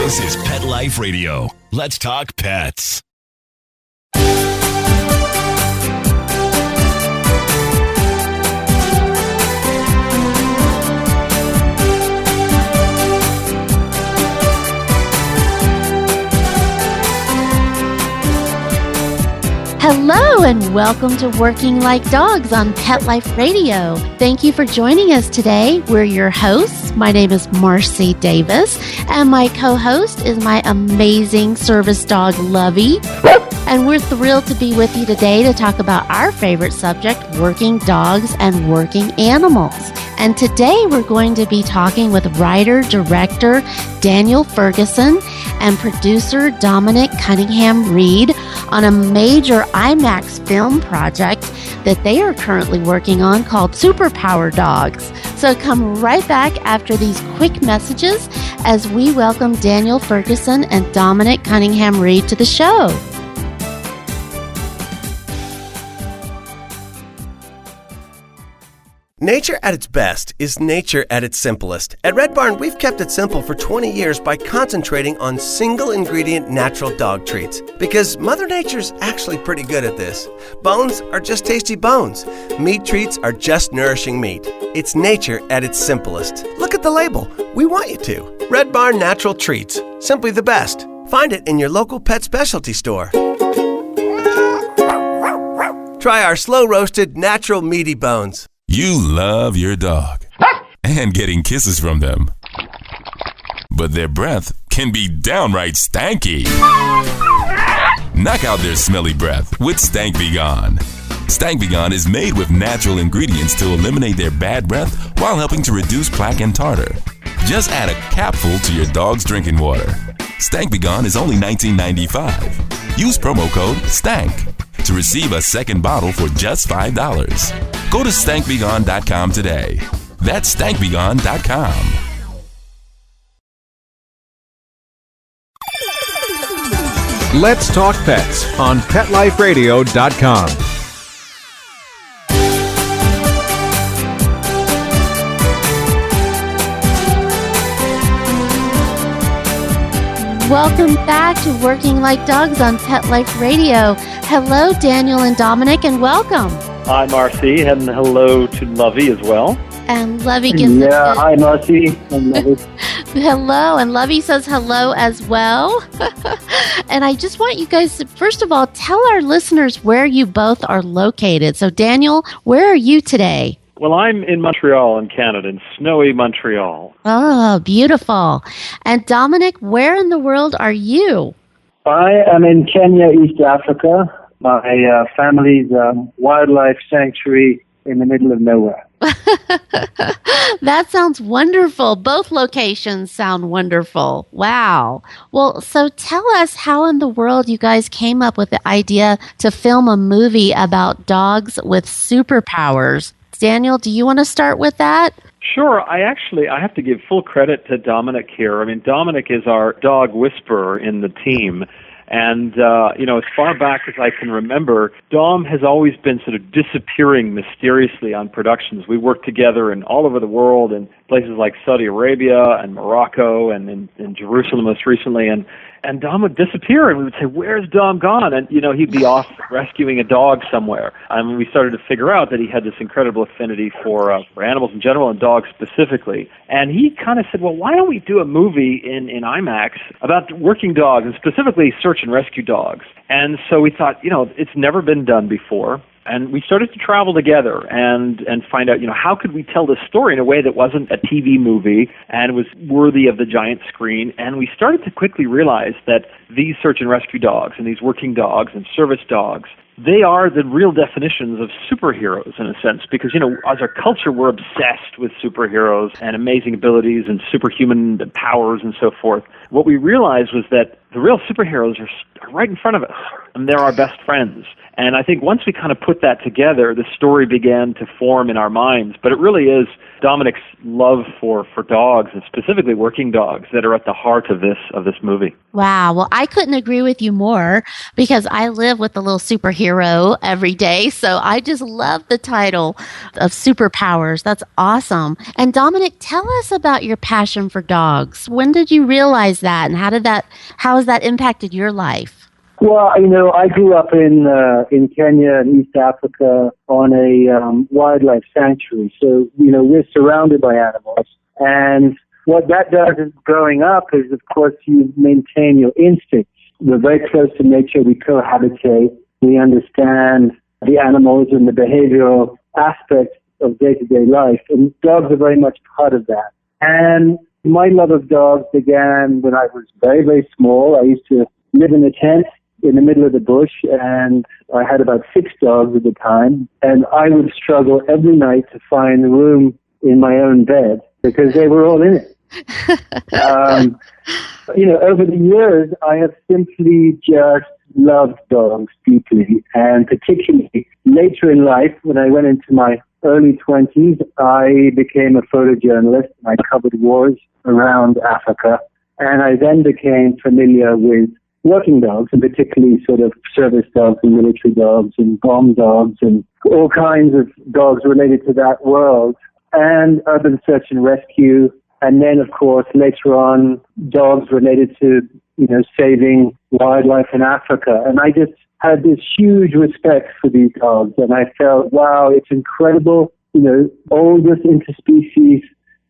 This is Pet Life Radio. Let's talk pets. Hello and welcome to Working Like Dogs on Pet Life Radio. Thank you for joining us today. We're your hosts. My name is Marcie Davis, and my co-host is my amazing service dog, Lovey. And we're thrilled to be with you today to talk about our favorite subject, working dogs and working animals. And today we're going to be talking with writer-director Daniel Ferguson and producer Dominic Cunningham-Reed on a major IMAX film project that they are currently working on called Superpower Dogs. So come right back after these quick messages as we welcome Daniel Ferguson and Dominic Cunningham-Reed to the show. Nature at its best is nature at its simplest. At Red Barn, we've kept it simple for 20 years by concentrating on single-ingredient natural dog treats. Because Mother Nature's actually pretty good at this. Bones are just tasty bones. Meat treats are just nourishing meat. It's nature at its simplest. Look at the label. We want you to. Red Barn Natural Treats. Simply the best. Find it in your local pet specialty store. Try our slow-roasted, natural meaty bones. You love your dog and getting kisses from them, but their breath can be downright stanky. Knock out their smelly breath with Stank Be Gone. Stank Be Gone is made with natural ingredients to eliminate their bad breath while helping to reduce plaque and tartar. Just add a capful to your dog's drinking water. Stank Be Gone is only $19.95. Use promo code STANK to receive a second bottle for just $5. Go to stankbegone.com today. That's stankbegone.com. Let's Talk Pets on PetLifeRadio.com. Welcome back to Working Like Dogs on Pet Life Radio. Hello, Daniel and Dominic, and welcome. Hi, Marcie, and hello to Lovey as well. And Lovey gives hi, Marcie. And Lovey. Hello, and Lovey says hello as well. And I just want you guys to, first of all, tell our listeners where you both are located. So, Daniel, where are you today? Well, I'm in Montreal in Canada, in snowy Montreal. Oh, beautiful. And Dominic, where in the world are you? I am in Kenya, East Africa. My family's wildlife sanctuary in the middle of nowhere. That sounds wonderful. Both locations sound wonderful. Wow. Well, so tell us how in the world you guys came up with the idea to film a movie about dogs with superpowers. Daniel, do you want to start with that? Sure. I have to give full credit to Dominic here. I mean, Dominic is our dog whisperer in the team. And, as far back as I can remember, Dom has always been sort of disappearing mysteriously on productions. We worked together all over the world in places like Saudi Arabia and Morocco and in Jerusalem most recently. And Dom would disappear, and we would say, "Where's Dom gone?" And, he'd be off rescuing a dog somewhere. And we started to figure out that he had this incredible affinity for animals in general and dogs specifically. And he kind of said, well, why don't we do a movie in IMAX about working dogs, and specifically search and rescue dogs? And so we thought, it's never been done before. And we started to travel together and find out, how could we tell this story in a way that wasn't a TV movie and was worthy of the giant screen. And we started to quickly realize that these search and rescue dogs and these working dogs and service dogs, they are the real definitions of superheroes in a sense, because, as a culture, we're obsessed with superheroes and amazing abilities and superhuman powers and so forth. What we realized was that the real superheroes are right in front of us, and they're our best friends. And I think once we kind of put that together, the story began to form in our minds. But it really is Dominic's love for dogs, and specifically working dogs, that are at the heart of this movie. Wow. Well, I couldn't agree with you more because I live with a little superhero every day. So I just love the title of Superpowers. That's awesome. And Dominic, tell us about your passion for dogs. When did you realize that, and how has that impacted your life? Well, I grew up in Kenya and East Africa on a wildlife sanctuary. So, we're surrounded by animals. And what that does is growing up is, of course, you maintain your instincts. We're very close to nature. We cohabitate. We understand the animals and the behavioral aspects of day-to-day life. And dogs are very much part of that. And my love of dogs began when I was very, very small. I used to live in a tent in the middle of the bush, and I had about 6 dogs at the time, and I would struggle every night to find room in my own bed because they were all in it. Over the years, I have simply just loved dogs deeply, and particularly later in life, when I went into my early 20s, I became a photojournalist, and I covered wars around Africa, and I then became familiar with working dogs, and particularly sort of service dogs and military dogs and bomb dogs and all kinds of dogs related to that world, and urban search and rescue. And then, of course, later on, dogs related to, saving wildlife in Africa. And I just had this huge respect for these dogs. And I felt, wow, it's incredible, oldest interspecies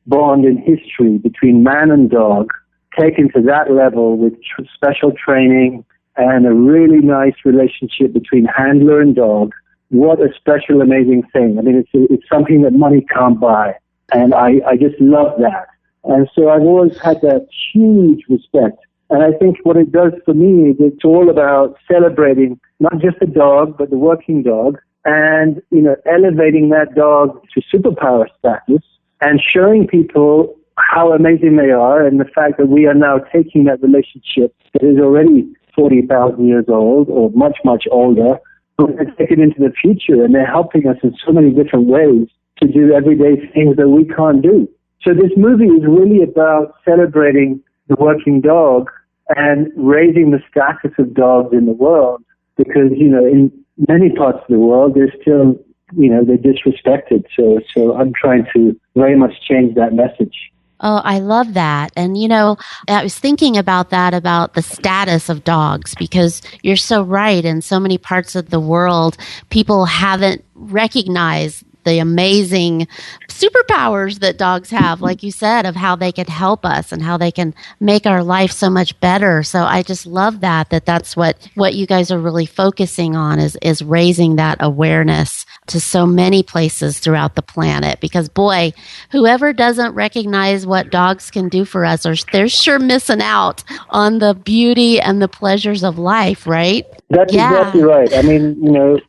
bond in history between man and dog, taken to that level with special training and a really nice relationship between handler and dog. What a special, amazing thing. I mean, it's something that money can't buy. And I just love that. And so I've always had that huge respect. And I think what it does for me is it's all about celebrating not just the dog, but the working dog, and, elevating that dog to superpower status and showing people how amazing they are, and the fact that we are now taking that relationship that is already 40,000 years old or much, much older, but we're taking it into the future, and they're helping us in so many different ways to do everyday things that we can't do. So this movie is really about celebrating the working dog and raising the status of dogs in the world, because, in many parts of the world, they're still, they're disrespected. So I'm trying to very much change that message. Oh, I love that. And, I was thinking about that, about the status of dogs, because you're so right. In so many parts of the world, people haven't recognized the amazing superpowers that dogs have, like you said, of how they can help us and how they can make our life so much better. So I just love that's what you guys are really focusing on is raising that awareness to so many places throughout the planet. Because boy, whoever doesn't recognize what dogs can do for us, they're sure missing out on the beauty and the pleasures of life, right? That's exactly right. I mean,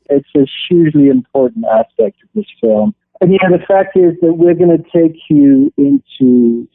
it's a hugely important aspect of this film. And the fact is that we're going to take you into,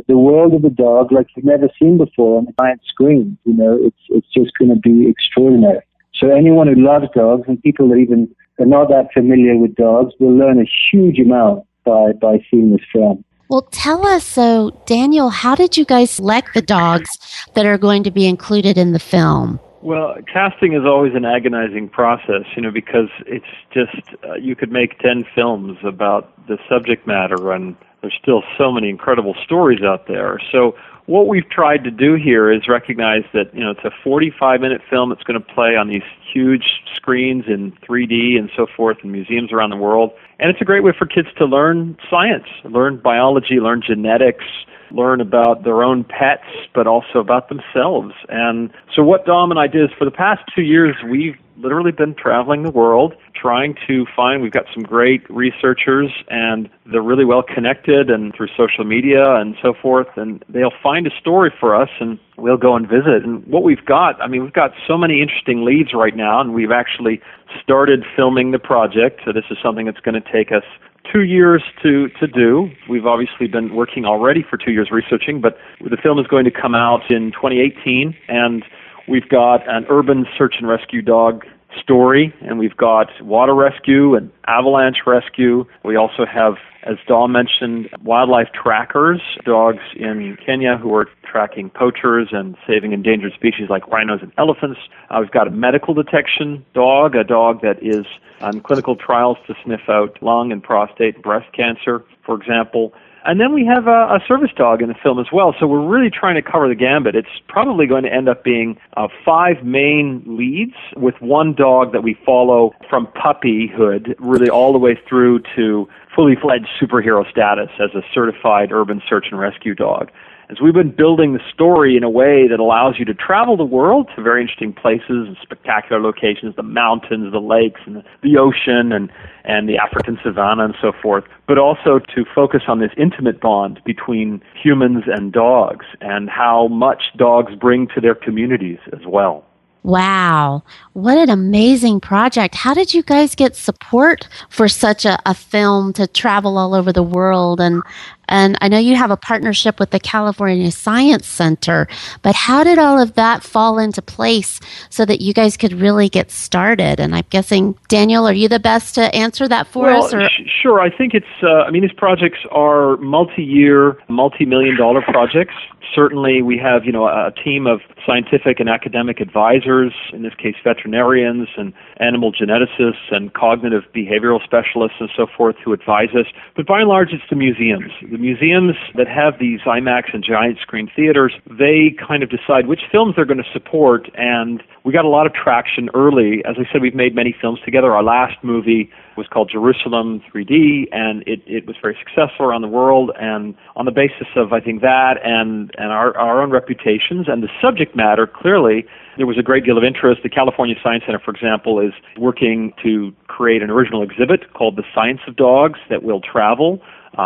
the world of the dog like you've never seen before on the giant screen. It's just going to be extraordinary. So anyone who loves dogs, and people that even are not that familiar with dogs, will learn a huge amount by seeing this film. Well, tell us, so Daniel, how did you guys select the dogs that are going to be included in the film? Well, casting is always an agonizing process, because it's just, you could make 10 films about the subject matter, and there's still so many incredible stories out there. So what we've tried to do here is recognize that, it's a 45-minute film that's going to play on these huge screens in 3D and so forth in museums around the world. And it's a great way for kids to learn science, learn biology, learn genetics, learn about their own pets, but also about themselves. And so what Dom and I did is for the past 2 years, we've literally been traveling the world trying to find, we've got some great researchers, and they're really well connected and through social media and so forth, and they'll find a story for us and we'll go and visit. And what we've got so many interesting leads right now, and we've actually started filming the project. So this is something that's going to take us 2 years to do. We've obviously been working already for 2 years researching, but the film is going to come out in 2018, and we've got an urban search and rescue dog story, and we've got water rescue and avalanche rescue. We also have, as Dawn mentioned, wildlife trackers, dogs in Kenya who are tracking poachers and saving endangered species like rhinos and elephants. We've got a medical detection dog, a dog that is on clinical trials to sniff out lung and prostate and breast cancer, for example. And then we have a service dog in the film as well. So we're really trying to cover the gambit. It's probably going to end up being 5 main leads with one dog that we follow from puppyhood really all the way through to fully fledged superhero status as a certified urban search and rescue dog. As we've been building the story in a way that allows you to travel the world to very interesting places and spectacular locations, the mountains, the lakes, and the ocean, and the African savanna and so forth, but also to focus on this intimate bond between humans and dogs and how much dogs bring to their communities as well. Wow, what an amazing project. How did you guys get support for such a film to travel all over the world? And I know you have a partnership with the California Science Center, but how did all of that fall into place so that you guys could really get started? And I'm guessing, Daniel, are you the best to answer that for us? Or? Sure. I think it's, these projects are multi-year, multi-million-dollar projects. Certainly, we have, a team of scientific and academic advisors, in this case veterinarians and animal geneticists and cognitive behavioral specialists and so forth who advise us. But by and large, it's the museums. The museums that have these IMAX and giant screen theaters, they kind of decide which films they're going to support, and we got a lot of traction early. As I said, we've made many films together. Our last movie was called Jerusalem 3D, and it was very successful around the world, and on the basis of, I think, that and our own reputations and the subject matter, clearly, there was a great deal of interest. The California Science Center, for example, is working to create an original exhibit called The Science of Dogs that will travel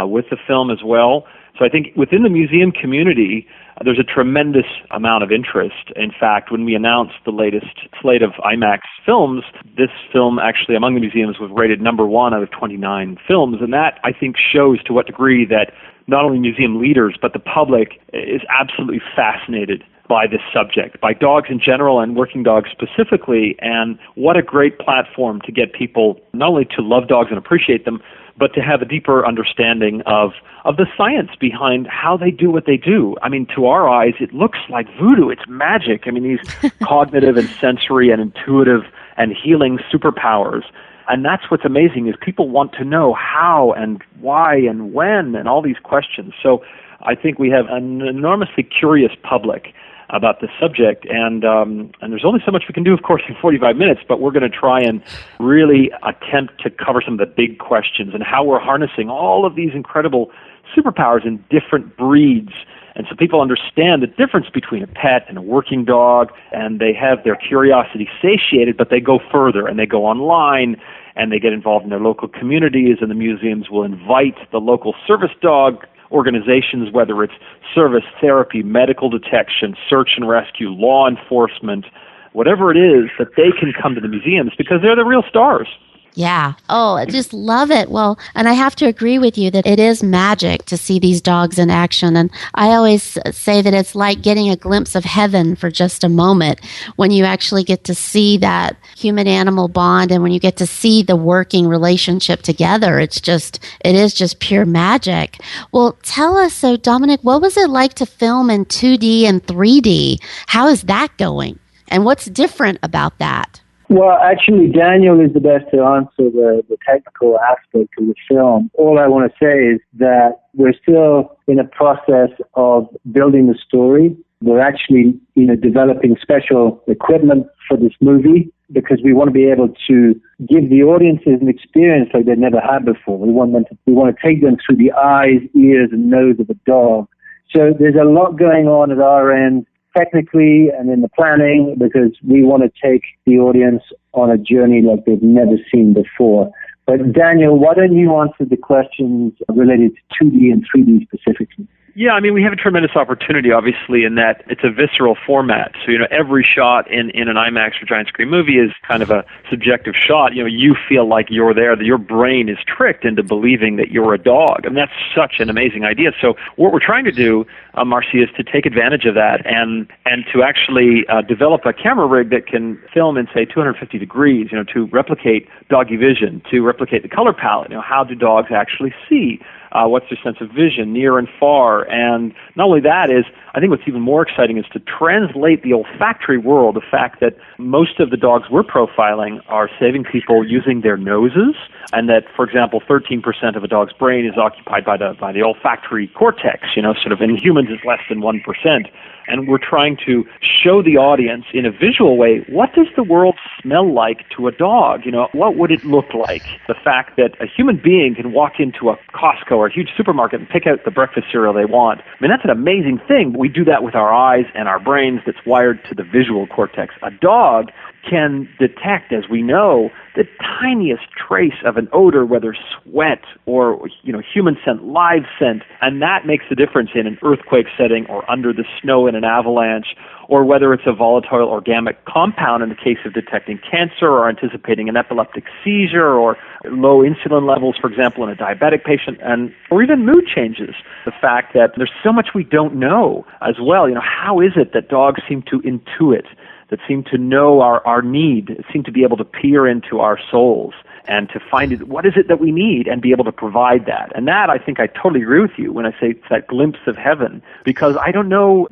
with the film as well. So I think within the museum community, there's a tremendous amount of interest. In fact, when we announced the latest slate of IMAX films, this film actually among the museums was rated number 1 out of 29 films. And that, I think, shows to what degree that not only museum leaders, but the public is absolutely fascinated by this subject, by dogs in general and working dogs specifically. And what a great platform to get people not only to love dogs and appreciate them, but to have a deeper understanding of the science behind how they do what they do. I mean, to our eyes, it looks like voodoo. It's magic. I mean, these cognitive and sensory and intuitive and healing superpowers. And that's what's amazing is people want to know how and why and when and all these questions. So I think we have an enormously curious public about the subject, and there's only so much we can do, of course, in 45 minutes, but we're going to try and really attempt to cover some of the big questions and how we're harnessing all of these incredible superpowers in different breeds. And so people understand the difference between a pet and a working dog, and they have their curiosity satiated, but they go further, and they go online, and they get involved in their local communities, and the museums will invite the local service dog organizations, whether it's service, therapy, medical detection, search and rescue, law enforcement, whatever it is, that they can come to the museums because they're the real stars. Yeah. Oh, I just love it. Well, and I have to agree with you that it is magic to see these dogs in action. And I always say that it's like getting a glimpse of heaven for just a moment when you actually get to see that human-animal bond and when you get to see the working relationship together. It is just pure magic. Well, tell us, so Dominic, what was it like to film in 2D and 3D? How is that going? And what's different about that? Well, actually, Daniel is the best to answer the technical aspect of the film. All I want to say is that we're still in a process of building the story. We're actually, developing special equipment for this movie because we want to be able to give the audiences an experience like they've never had before. We want to take them through the eyes, ears, and nose of a dog. So there's a lot going on at our end, technically and in the planning, because we want to take the audience on a journey like they've never seen before. But Daniel, why don't you answer the questions related to 2D and 3D specifically? Yeah, I mean, we have a tremendous opportunity, obviously, in that it's a visceral format. So, every shot in an IMAX or giant screen movie is kind of a subjective shot. You feel like you're there, that your brain is tricked into believing that you're a dog. And that's such an amazing idea. So what we're trying to do, Marcie, is to take advantage of that and to actually develop a camera rig that can film in, say, 250 degrees, to replicate doggy vision, to replicate the color palette. How do dogs actually see? What's their sense of vision, near and far? And not only that is, I think what's even more exciting is to translate the olfactory world, the fact that most of the dogs we're profiling are saving people using their noses, and that, for example, 13% of a dog's brain is occupied by the olfactory cortex, sort of in humans is less than 1%. And we're trying to show the audience in a visual way, what does the world smell like to a dog? What would it look like? The fact that a human being can walk into a Costco or a huge supermarket and pick out the breakfast cereal they want. I mean, that's an amazing thing. We do that with our eyes and our brains that's wired to the visual cortex. A dog can detect, as we know, the tiniest trace of an odor, whether sweat or human scent, live scent, and that makes the difference in an earthquake setting or under the snow in an avalanche, or whether it's a volatile organic compound in the case of detecting cancer or anticipating an epileptic seizure or low insulin levels, for example, in a diabetic patient, or even mood changes. The fact that there's so much we don't know as well. How is it that dogs seem to intuit, that seem to know our need, seem to be able to peer into our souls and to find what is it that we need and be able to provide that. And that, I think I totally agree with you when I say it's that glimpse of heaven, because I don't know,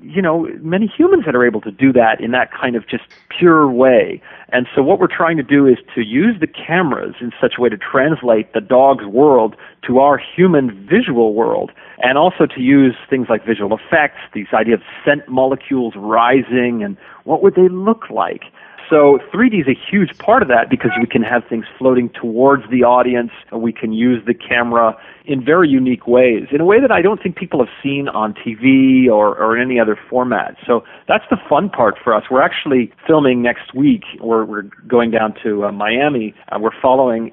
many humans that are able to do that in that kind of just pure way. And so what we're trying to do is to use the cameras in such a way to translate the dog's world to our human visual world, and also to use things like visual effects, these idea of scent molecules rising, and what would they look like? So 3D is a huge part of that because we can have things floating towards the audience, and we can use the camera in very unique ways, in a way that I don't think people have seen on TV or in any other format. So that's the fun part for us. We're actually filming next week. We're going down to Miami. We're following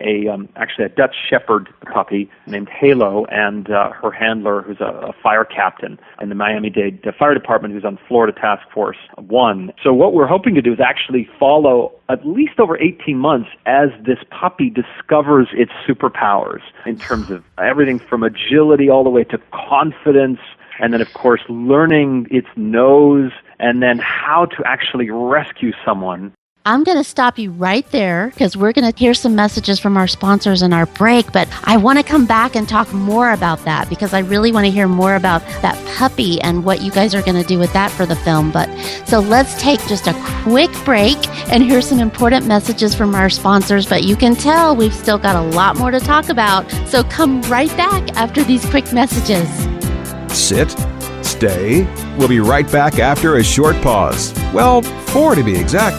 actually a Dutch Shepherd puppy named Halo and her handler, who's a fire captain in the Miami-Dade Fire Department, who's on Florida Task Force 1. So what we're hoping to do is actually follow at least over 18 months as this puppy discovers its superpowers in terms of everything from agility all the way to confidence, and then, of course, learning its nose, and then how to actually rescue someone. I'm going to stop you right there because we're going to hear some messages from our sponsors in our break, but I want to come back and talk more about that because I really want to hear more about that puppy and what you guys are going to do with that for the film. But so let's take just a quick break and hear some important messages from our sponsors, but you can tell we've still got a lot more to talk about. So come right back after these quick messages. Sit, stay. We'll be right back after a short pause. Well, 4 to be exact.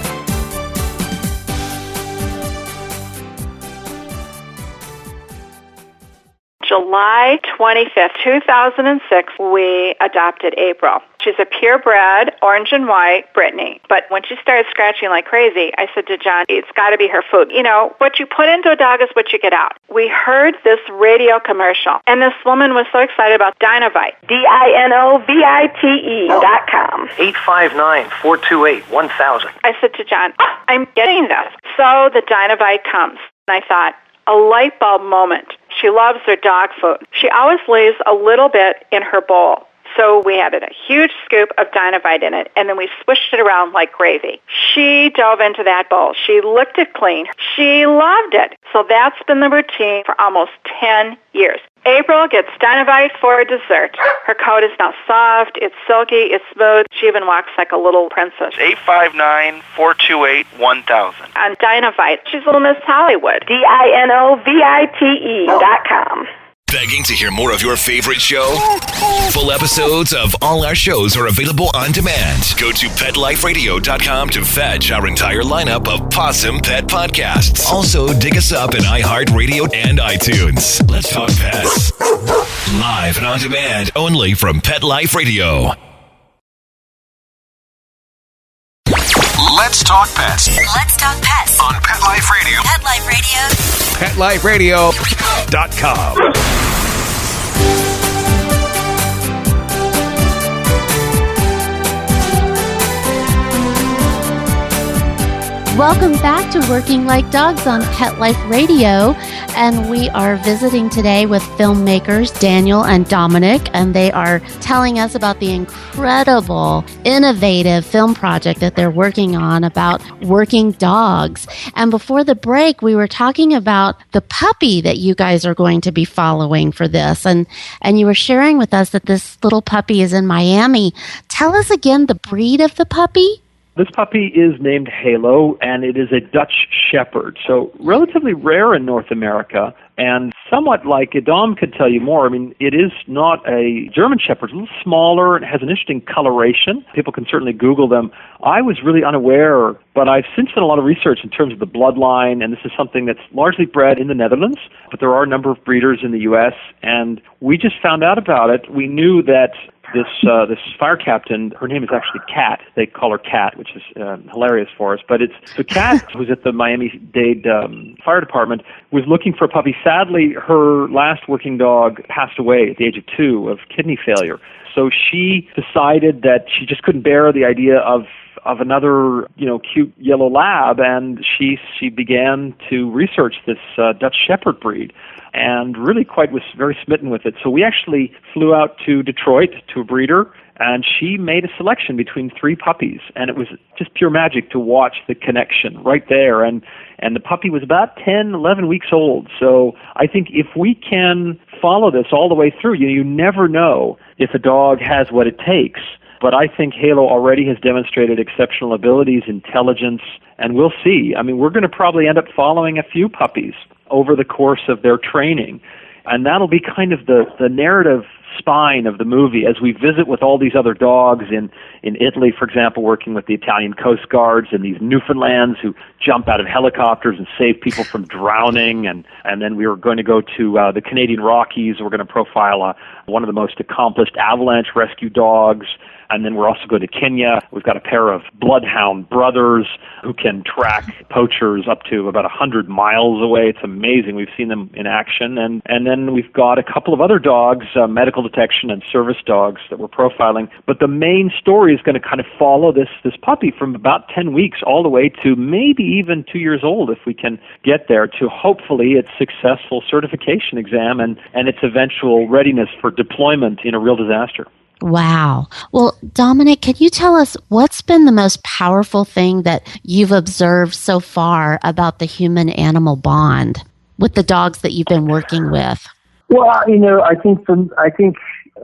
July 25th, 2006, we adopted April. She's a purebred, orange and white, Brittany. But when she started scratching like crazy, I said to John, it's got to be her food. What you put into a dog is what you get out. We heard this radio commercial, and this woman was so excited about Dinovite. DINOVITE.com. 859-428-1000. I said to John, I'm getting this. So the Dinovite comes, and I thought, a light bulb moment. She loves her dog food. She always leaves a little bit in her bowl. So we added a huge scoop of Dinovite in it, and then we swished it around like gravy. She dove into that bowl. She licked it clean. She loved it. So that's been the routine for almost 10 years. April gets Dinovite for dessert. Her coat is now soft, it's silky, it's smooth. She even walks like a little princess. 859-428-1000. On Dinovite, she's little Miss Hollywood. DINOVITE.com. Begging to hear more of your favorite show? Full episodes of all our shows are available on demand. Go to PetLifeRadio.com to fetch our entire lineup of Possum Pet podcasts. Also, dig us up in iHeartRadio and iTunes. Let's Talk Pets. Live and on demand only from Pet Life Radio. Let's Talk Pets. Let's Talk Pets. On Pet Life Radio. Pet Life Radio. PetLifeRadio.com. Welcome back to Working Like Dogs on Pet Life Radio, and we are visiting today with filmmakers Daniel and Dominic, and they are telling us about the incredible, innovative film project that they're working on about working dogs. And before the break, we were talking about the puppy that you guys are going to be following for this, and you were sharing with us that this little puppy is in Miami. Tell us again the breed of the puppy. This puppy is named Halo, and it is a Dutch Shepherd, so relatively rare in North America, and somewhat like Dom could tell you more. I mean, it is not a German Shepherd. It's a little smaller and has an interesting coloration. People can certainly Google them. I was really unaware, but I've since done a lot of research in terms of the bloodline, and this is something that's largely bred in the Netherlands, but there are a number of breeders in the U.S., and we just found out about it. We knew that this fire captain, her name is actually Kat. They call her Kat, which is hilarious for us. But Kat, who's at the Miami-Dade Fire Department, was looking for a puppy. Sadly, her last working dog passed away at the age of 2 of kidney failure. So she decided that she just couldn't bear the idea of another, cute yellow lab, and she began to research this Dutch Shepherd breed, and really was very smitten with it. So we actually flew out to Detroit to a breeder, and she made a selection between 3 puppies, and it was just pure magic to watch the connection right there. And the puppy was about 10, 11 weeks old. So I think if we can follow this all the way through, you never know if a dog has what it takes. But I think Halo already has demonstrated exceptional abilities, intelligence, and we'll see. I mean, we're going to probably end up following a few puppies over the course of their training, and that'll be kind of the narrative spine of the movie as we visit with all these other dogs in Italy, for example, working with the Italian Coast Guards and these Newfoundlands who jump out of helicopters and save people from drowning. And then we were going to go to the Canadian Rockies. We're going to profile one of the most accomplished avalanche rescue dogs. And then we're also going to Kenya. We've got a pair of bloodhound brothers who can track poachers up to about 100 miles away. It's amazing. We've seen them in action. And then we've got a couple of other dogs, medical detection and service dogs that we're profiling. But the main story is going to kind of follow this puppy from about 10 weeks all the way to maybe even 2 years old if we can get there, to hopefully its successful certification exam and its eventual readiness for deployment in a real disaster. Wow. Well, Dominic, can you tell us what's been the most powerful thing that you've observed so far about the human-animal bond with the dogs that you've been working with? Well, I think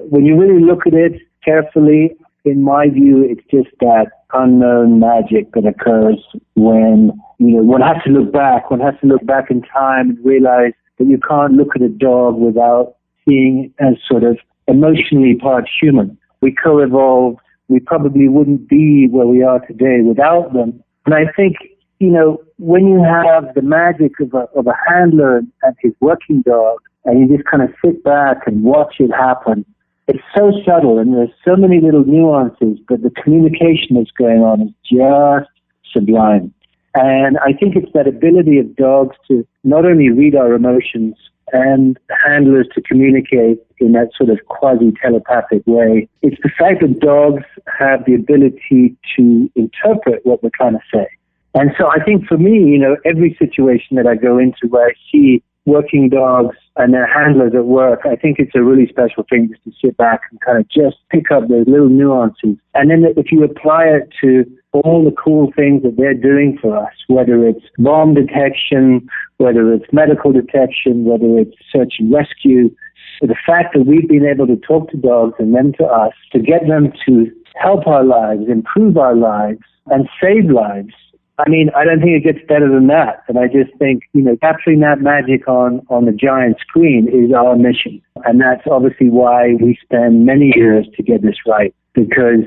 when you really look at it carefully, in my view, it's just that unknown magic that occurs when, one has to look back. One has to look back in time and realize that you can't look at a dog without seeing as sort of emotionally part human. We co-evolved. We probably wouldn't be where we are today without them. And I think, when you have the magic of a handler and his working dog, and you just kind of sit back and watch it happen, it's so subtle and there's so many little nuances, but the communication that's going on is just sublime. And I think it's that ability of dogs to not only read our emotions and handlers to communicate in that sort of quasi-telepathic way. It's the fact that dogs have the ability to interpret what we're trying to say. And so I think for me, every situation that I go into where I see working dogs and their handlers at work, I think it's a really special thing just to sit back and kind of just pick up those little nuances. And then if you apply it to all the cool things that they're doing for us, whether it's bomb detection, whether it's medical detection, whether it's search and rescue, the fact that we've been able to talk to dogs and them to us to get them to help our lives, improve our lives, and save lives, I mean, I don't think it gets better than that. And I just think, capturing that magic on the giant screen is our mission. And that's obviously why we spend many years to get this right, because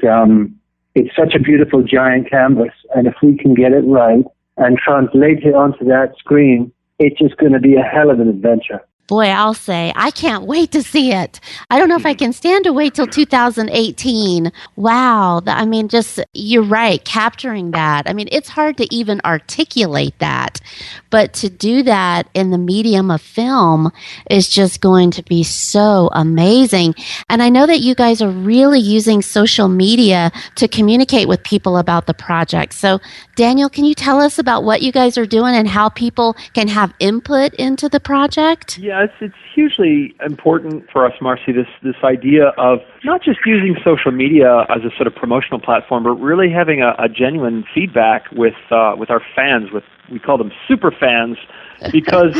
it's such a beautiful giant canvas. And if we can get it right and translate it onto that screen, it's just going to be a hell of an adventure. Boy, I'll say, I can't wait to see it. I don't know if I can stand to wait till 2018. Wow. I mean, just, you're right, capturing that. I mean, it's hard to even articulate that. But to do that in the medium of film is just going to be so amazing. And I know that you guys are really using social media to communicate with people about the project. So, Daniel, can you tell us about what you guys are doing and how people can have input into the project? Yeah, it's hugely important for us, Marcie, this idea of not just using social media as a sort of promotional platform, but really having a genuine feedback with our fans. We call them super fans, because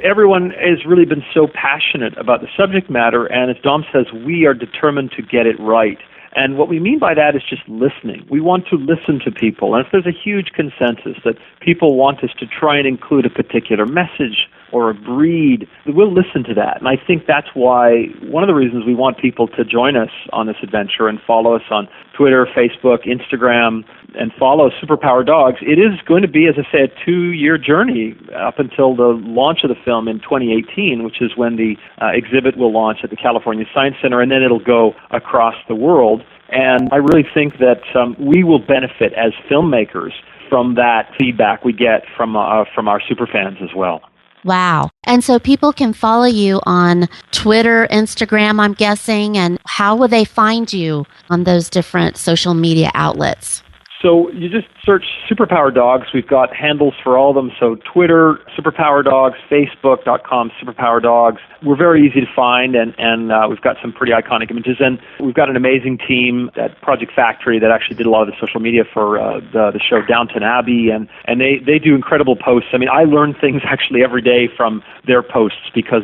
everyone has really been so passionate about the subject matter, and as Dom says, we are determined to get it right. And what we mean by that is just listening. We want to listen to people. And if there's a huge consensus that people want us to try and include a particular message or a breed, we'll listen to that. And I think that's why one of the reasons we want people to join us on this adventure and follow us on Twitter, Facebook, Instagram, and follow Superpower Dogs. It is going to be, as I say, a 2-year journey up until the launch of the film in 2018, which is when the exhibit will launch at the California Science Center, and then it'll go across the world. And I really think that we will benefit as filmmakers from that feedback we get from our superfans as well. Wow. And so people can follow you on Twitter, Instagram, I'm guessing, and how will they find you on those different social media outlets? So you just search Superpower Dogs. We've got handles for all of them. So Twitter, Superpower Dogs, Facebook.com, Superpower Dogs. We're very easy to find, and we've got some pretty iconic images. And we've got an amazing team at Project Factory that actually did a lot of the social media for the show Downton Abbey, and they do incredible posts. I mean, I learn things actually every day from their posts, because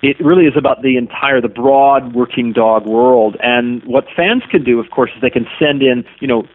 it really is about the broad working dog world. And what fans can do, of course, is they can send in,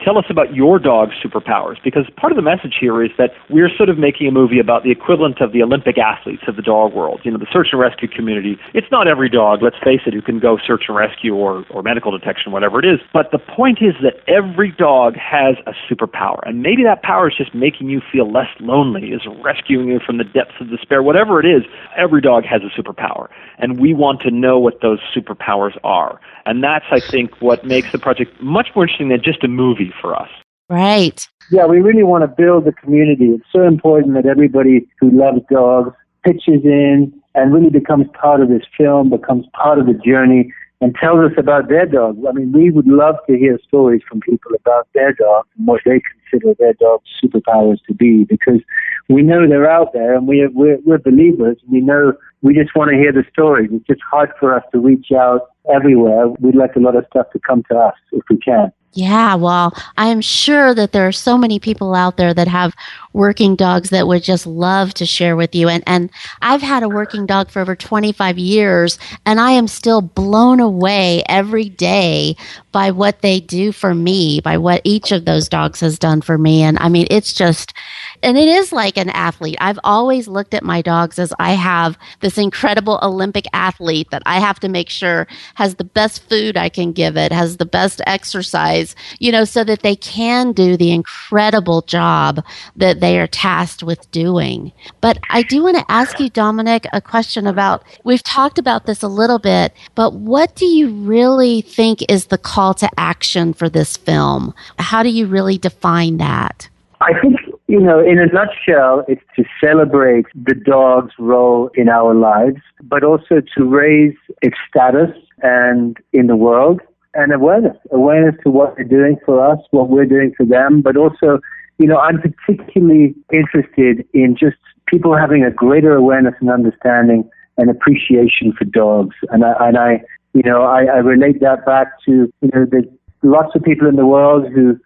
tell us about your dog's superpowers, because part of the message here is that we're sort of making a movie about the equivalent of the Olympic athletes of the dog world, the search and rescue community. It's not every dog, let's face it, who can go search and rescue or medical detection, whatever it is. But the point is that every dog has a superpower, and maybe that power is just making you feel less lonely, is rescuing you from the depths of despair, whatever it is. Every dog has a superpower. And we want to know what those superpowers are. And that's, I think, what makes the project much more interesting than just a movie for us. Right. Yeah, we really want to build a community. It's so important that everybody who loves dogs pitches in and really becomes part of this film, becomes part of the journey, and tells us about their dogs. I mean, we would love to hear stories from people about their dogs and what they consider their dog's superpowers to be, because we know they're out there, and we're believers. We know we just want to hear the stories. It's just hard for us to reach out everywhere. We'd like a lot of stuff to come to us if we can. Yeah, well, I am sure that there are so many people out there that have working dogs that would just love to share with you. And I've had a working dog for over 25 years, and I am still blown away every day by what they do for me, by what each of those dogs has done for me. And I mean, it's just, and it is like an athlete. I've always looked at my dogs as I have this incredible Olympic athlete that I have to make sure has the best food I can give it, has the best exercise, so that they can do the incredible job that they are tasked with doing. But I do want to ask you, Dominic, a question about, we've talked about this a little bit, but what do you really think is the call to action for this film? How do you really define that? I think, in a nutshell, it's to celebrate the dog's role in our lives, but also to raise its status and in the world, and awareness to what they're doing for us, what we're doing for them, but also, I'm particularly interested in just people having a greater awareness and understanding and appreciation for dogs. And I relate that back to, there's lots of people in the world who,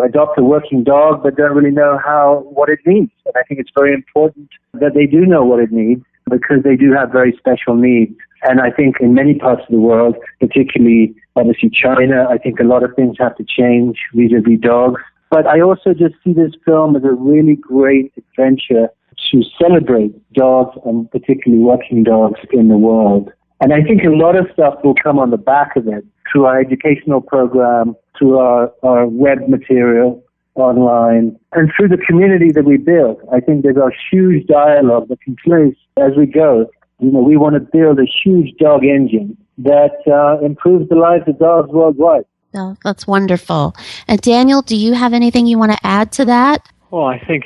adopt a working dog but don't really know what it needs. And I think it's very important that they do know what it needs, because they do have very special needs. And I think in many parts of the world, particularly obviously China, I think a lot of things have to change vis-a-vis dogs. But I also just see this film as a really great adventure to celebrate dogs, and particularly working dogs in the world. And I think a lot of stuff will come on the back of it through our educational program, through our web material online, and through the community that we build. I think there's a huge dialogue that can place as we go. We want to build a huge dog engine that improves the lives of dogs worldwide. Oh, that's wonderful. And Daniel, do you have anything you want to add to that? Well, I think,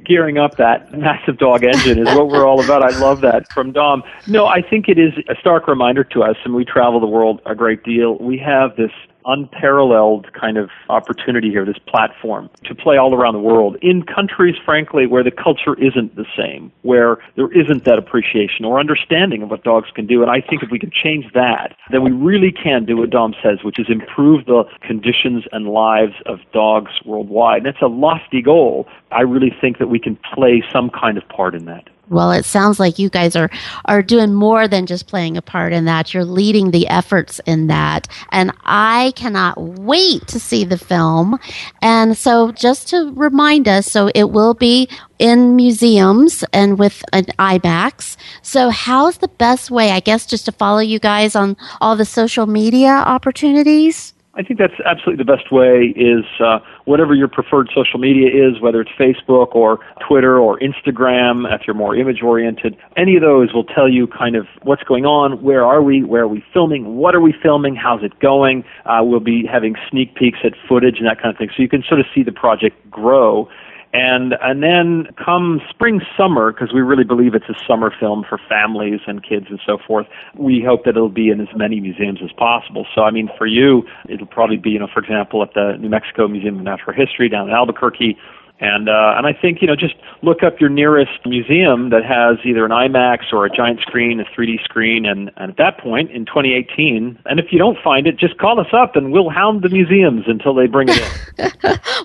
gearing up that massive dog engine is what we're all about. I love that from Dom. No, I think it is a stark reminder to us, and we travel the world a great deal. We have this unparalleled kind of opportunity here, this platform, to play all around the world in countries, frankly, where the culture isn't the same, where there isn't that appreciation or understanding of what dogs can do. And I think if we can change that, then we really can do what Dom says, which is improve the conditions and lives of dogs worldwide. And it's a lofty goal. I really think that we can play some kind of part in that. Well, it sounds like you guys are doing more than just playing a part in that. You're leading the efforts in that. And I cannot wait to see the film. And so just to remind us, so it will be in museums and with an IMAX. So how's the best way, I guess, just to follow you guys on all the social media opportunities? I think that's absolutely the best way is whatever your preferred social media is, whether it's Facebook or Twitter or Instagram, if you're more image-oriented. Any of those will tell you kind of what's going on, where are we filming, what are we filming, how's it going. We'll be having sneak peeks at footage and that kind of thing, so you can sort of see the project grow. And then come spring, summer, because we really believe it's a summer film for families and kids and so forth, we hope that it'll be in as many museums as possible. So, I mean, for you, it'll probably be, for example, at the New Mexico Museum of Natural History down in Albuquerque. And I think, just look up your nearest museum that has either an IMAX or a giant screen, a 3D screen, and at that point, in 2018, and if you don't find it, just call us up and we'll hound the museums until they bring it in.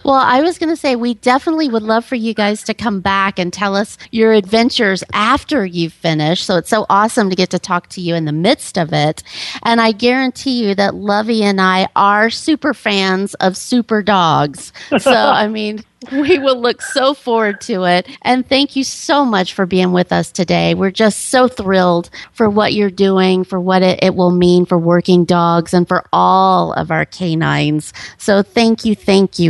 Well, I was going to say, we definitely would love for you guys to come back and tell us your adventures after you've finished. So it's so awesome to get to talk to you in the midst of it. And I guarantee you that Lovey and I are super fans of super dogs. So, I mean, we will look so forward to it. And thank you so much for being with us today. We're just so thrilled for what you're doing, for what it will mean for working dogs and for all of our canines. So thank you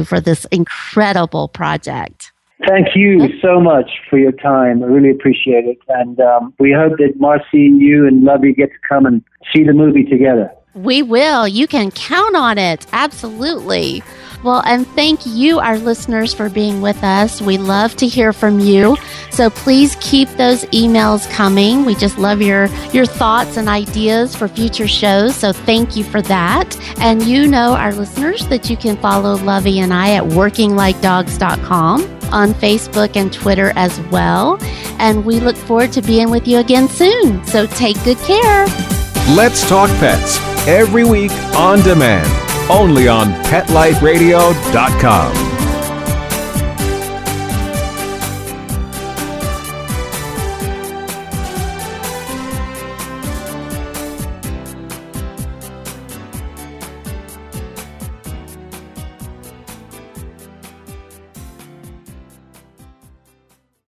for this incredible project. Thank you so much for your time. I really appreciate it. And we hope that Marcie, you and Lovey get to come and see the movie together. We will. You can count on it. Absolutely. Well, and thank you, our listeners, for being with us. We love to hear from you. So please keep those emails coming. We just love your thoughts and ideas for future shows. So thank you for that. And our listeners, that you can follow Lovey and I at workinglikedogs.com on Facebook and Twitter as well. And we look forward to being with you again soon. So take good care. Let's Talk Pets, every week on demand, only on PetLifeRadio.com.